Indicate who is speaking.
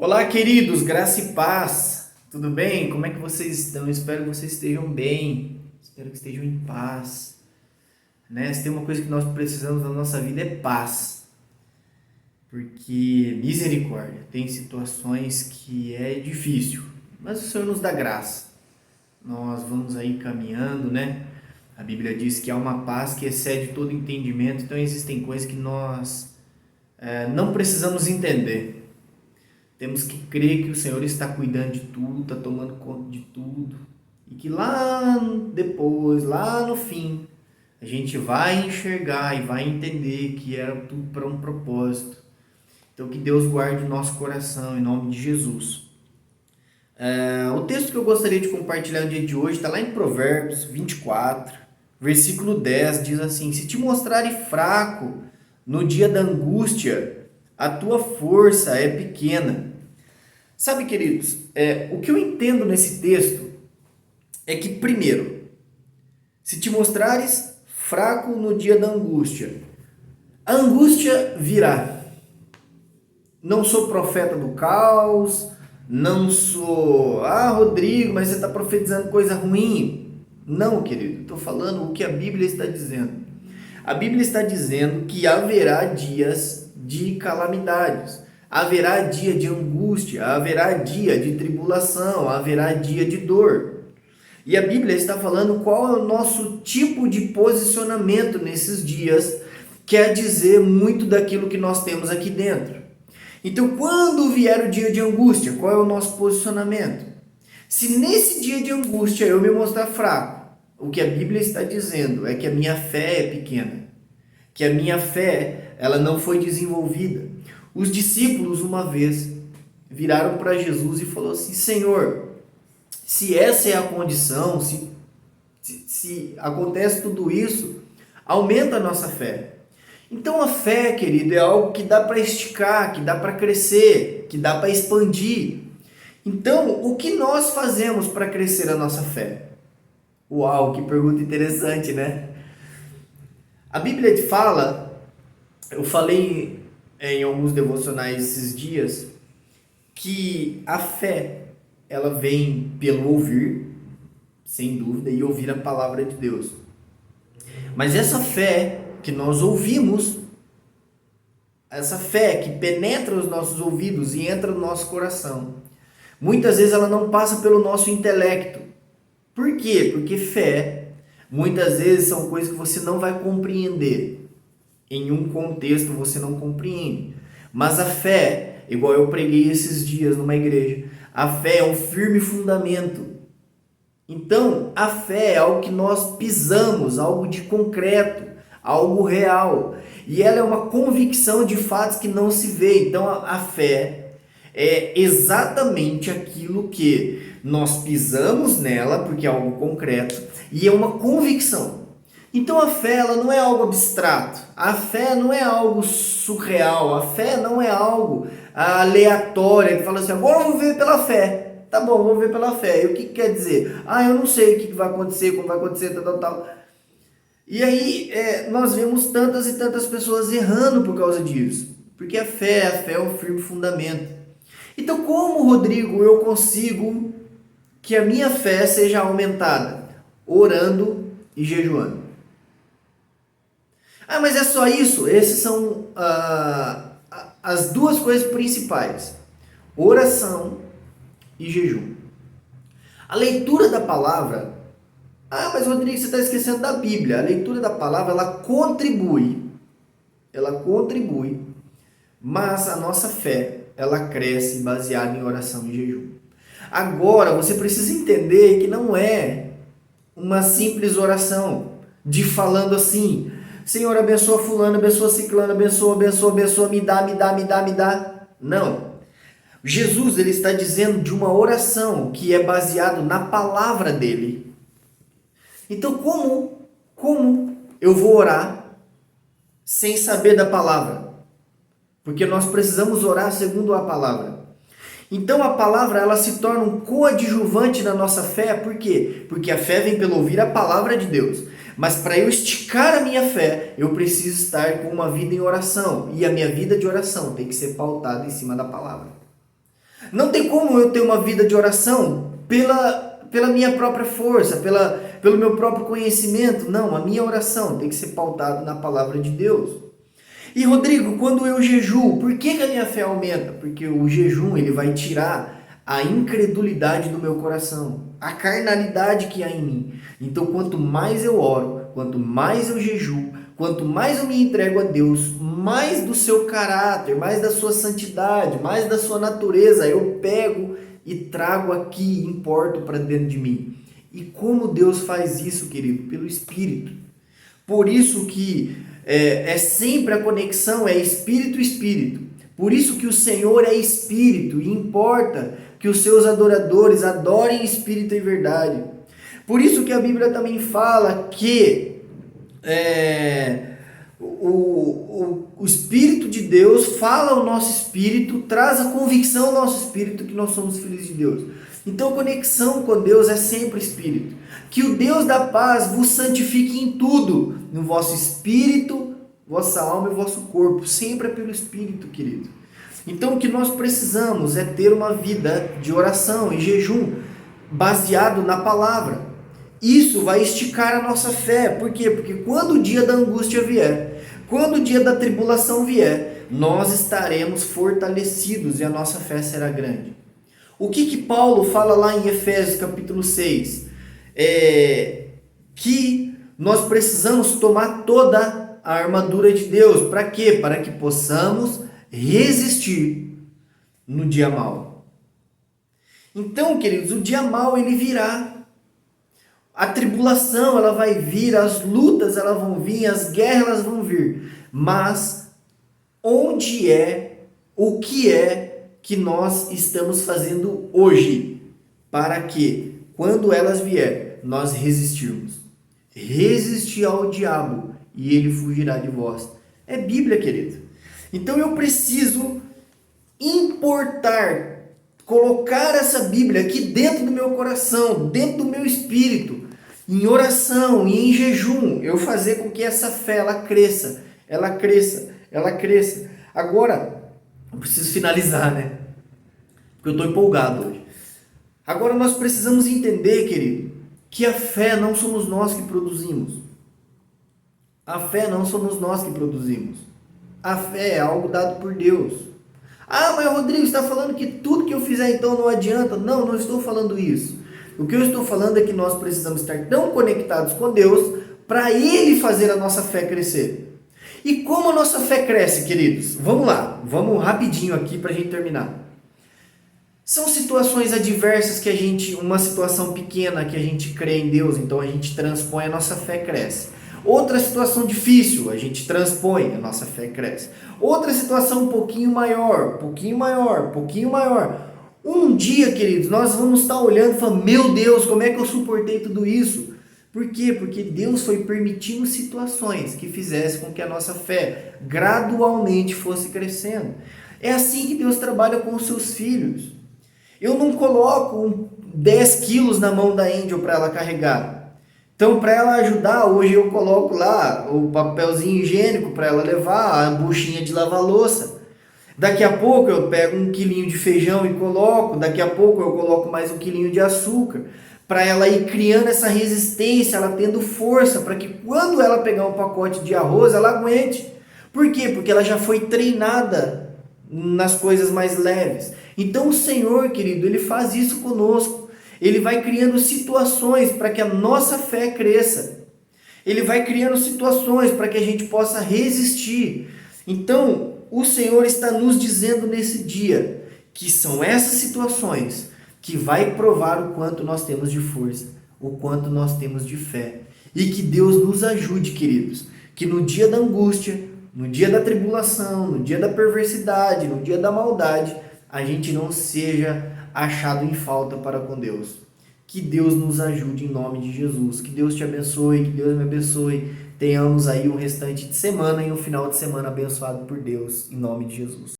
Speaker 1: Olá, queridos, graça e paz. Tudo bem? Como é que vocês estão? Espero que vocês estejam bem. Espero que estejam em paz. Se tem uma coisa que nós precisamos na nossa vida é paz. Porque misericórdia, tem situações que é difícil, mas o Senhor nos dá graça. Nós vamos aí caminhando, né? A Bíblia diz que há uma paz que excede todo entendimento, então existem coisas que nós não precisamos entender. Temos que crer que o Senhor está cuidando de tudo, está tomando conta de tudo. E que lá depois, lá no fim, a gente vai enxergar e vai entender que era tudo para um propósito. Então que Deus guarde o nosso coração em nome de Jesus. O texto que eu gostaria de compartilhar no dia de hoje está lá em Provérbios 24, versículo 10, diz assim: Se te mostrares fraco no dia da angústia, a tua força é pequena. Sabe, queridos, o que eu entendo nesse texto é que, primeiro, se te mostrares fraco no dia da angústia, a angústia virá. Não sou profeta do caos, não sou, Rodrigo, mas você está profetizando coisa ruim. Não, querido, estou falando o que a Bíblia está dizendo. A Bíblia está dizendo que haverá dias de calamidades. Haverá dia de angústia, haverá dia de tribulação, haverá dia de dor. E a Bíblia está falando qual é o nosso tipo de posicionamento nesses dias, quer dizer muito daquilo que nós temos aqui dentro. Então, quando vier o dia de angústia, qual é o nosso posicionamento? Se nesse dia de angústia eu me mostrar fraco, o que a Bíblia está dizendo é que a minha fé é pequena, que a minha fé ela não foi desenvolvida. Os discípulos uma vez viraram para Jesus e falaram assim: Senhor, se essa é a condição, se acontece tudo isso, aumenta a nossa fé. Então a fé, querido, é algo que dá para esticar, que dá para crescer, que dá para expandir. Então, o que nós fazemos para crescer a nossa fé? Uau, que pergunta interessante, né? A Bíblia fala, eu falei em alguns devocionais esses dias, que a fé, ela vem pelo ouvir, sem dúvida, e ouvir a palavra de Deus. Mas essa fé que nós ouvimos, essa fé que penetra os nossos ouvidos e entra no nosso coração, muitas vezes ela não passa pelo nosso intelecto. Por quê? Porque fé, muitas vezes são coisas que você não vai compreender. Em um contexto você não compreende. Mas a fé, igual eu preguei esses dias numa igreja, a fé é um firme fundamento. Então, a fé é algo que nós pisamos, algo de concreto, algo real. E ela é uma convicção de fatos que não se vê. Então, a fé é exatamente aquilo que nós pisamos nela, porque é algo concreto, e é uma convicção. Então a fé ela não é algo abstrato, a fé não é algo surreal, a fé não é algo aleatório, que fala assim, agora eu vou ver pela fé. Tá bom, vou ver pela fé. E o que quer dizer? Eu não sei o que vai acontecer, como vai acontecer, tal. E aí nós vemos tantas e tantas pessoas errando por causa disso. Porque a fé é um firme fundamento. Então como, Rodrigo, eu consigo que a minha fé seja aumentada? Orando e jejuando. Mas é só isso? Essas são as duas coisas principais: oração e jejum. A leitura da palavra, mas Rodrigo, você está esquecendo da Bíblia. A leitura da palavra, ela contribui, mas a nossa fé, ela cresce baseada em oração e jejum. Agora, você precisa entender que não é uma simples oração de falando assim, Senhor, abençoa fulano, abençoa ciclano, abençoa, me dá. Não. Jesus, ele está dizendo de uma oração que é baseado na palavra dele. Então, como eu vou orar sem saber da palavra? Porque nós precisamos orar segundo a palavra. Então a palavra ela se torna um coadjuvante na nossa fé, por quê? Porque a fé vem pelo ouvir a palavra de Deus. Mas para eu esticar a minha fé, eu preciso estar com uma vida em oração. E a minha vida de oração tem que ser pautada em cima da palavra. Não tem como eu ter uma vida de oração pela minha própria força, pelo meu próprio conhecimento. Não, a minha oração tem que ser pautada na palavra de Deus. E Rodrigo, quando eu jejuo, por que a minha fé aumenta? Porque o jejum ele vai tirar a incredulidade do meu coração, a carnalidade que há em mim. Então, quanto mais eu oro, quanto mais eu jejuo, quanto mais eu me entrego a Deus, mais do seu caráter, mais da sua santidade, mais da sua natureza eu pego e trago aqui, importo para dentro de mim. E como Deus faz isso, querido? Pelo Espírito. Por isso que é sempre a conexão, é Espírito-Espírito. Por isso que o Senhor é Espírito e importa que os seus adoradores adorem Espírito e verdade. Por isso que a Bíblia também fala que o Espírito de Deus fala ao nosso espírito, traz a convicção ao nosso espírito que nós somos filhos de Deus. Então, conexão com Deus é sempre espírito. Que o Deus da paz vos santifique em tudo, no vosso espírito, vossa alma e vosso corpo. Sempre é pelo Espírito, querido. Então, o que nós precisamos é ter uma vida de oração e jejum baseado na palavra. Isso vai esticar a nossa fé. Por quê? Porque quando o dia da angústia vier, quando o dia da tribulação vier, nós estaremos fortalecidos e a nossa fé será grande. O que Paulo fala lá em Efésios capítulo 6? Que nós precisamos tomar toda a armadura de Deus. Para quê? Para que possamos resistir no dia mau. Então, queridos, o dia mau ele virá. A tribulação ela vai vir, as lutas elas vão vir, as guerras elas vão vir. Mas onde é, o que é que nós estamos fazendo hoje para que, quando elas vierem, nós resistirmos? Resistir ao diabo e ele fugirá de vós. É Bíblia, querido. Então eu preciso importar, colocar essa Bíblia aqui dentro do meu coração, dentro do meu espírito, em oração e em jejum, eu fazer com que essa fé ela cresça, ela cresça, ela cresça. Agora, eu preciso finalizar, né? Porque eu estou empolgado hoje. Agora nós precisamos entender, querido, que a fé não somos nós que produzimos. A fé não somos nós que produzimos. A fé é algo dado por Deus. Ah, mas Rodrigo, você está falando que tudo que eu fizer então não adianta? Não, não estou falando isso. O que eu estou falando é que nós precisamos estar tão conectados com Deus para Ele fazer a nossa fé crescer. E como a nossa fé cresce, queridos? Vamos lá, vamos rapidinho aqui para a gente terminar. São situações adversas que a gente, uma situação pequena que a gente crê em Deus, então a gente transpõe, a nossa fé cresce. Outra situação difícil, a gente transpõe, a nossa fé cresce. Outra situação um pouquinho maior, pouquinho maior, pouquinho maior. Um dia, queridos, nós vamos estar olhando e falando, meu Deus, como é que eu suportei tudo isso? Por quê? Porque Deus foi permitindo situações que fizessem com que a nossa fé gradualmente fosse crescendo. É assim que Deus trabalha com os seus filhos. Eu não coloco 10 quilos na mão da Angel para ela carregar. Então, para ela ajudar, hoje eu coloco lá o papelzinho higiênico para ela levar, a buchinha de lavar louça. Daqui a pouco eu pego 1 quilinho de feijão e coloco, daqui a pouco eu coloco mais 1 quilinho de açúcar, para ela ir criando essa resistência, ela tendo força, para que quando ela pegar um pacote de arroz, ela aguente. Por quê? Porque ela já foi treinada nas coisas mais leves. Então o Senhor, querido, Ele faz isso conosco. Ele vai criando situações para que a nossa fé cresça. Ele vai criando situações para que a gente possa resistir. Então, o Senhor está nos dizendo nesse dia que são essas situações que vai provar o quanto nós temos de força, o quanto nós temos de fé. E que Deus nos ajude, queridos, que no dia da angústia, no dia da tribulação, no dia da perversidade, no dia da maldade, a gente não seja achado em falta para com Deus. Que Deus nos ajude em nome de Jesus. Que Deus te abençoe, que Deus me abençoe. Tenhamos aí um restante de semana e um final de semana abençoado por Deus, em nome de Jesus.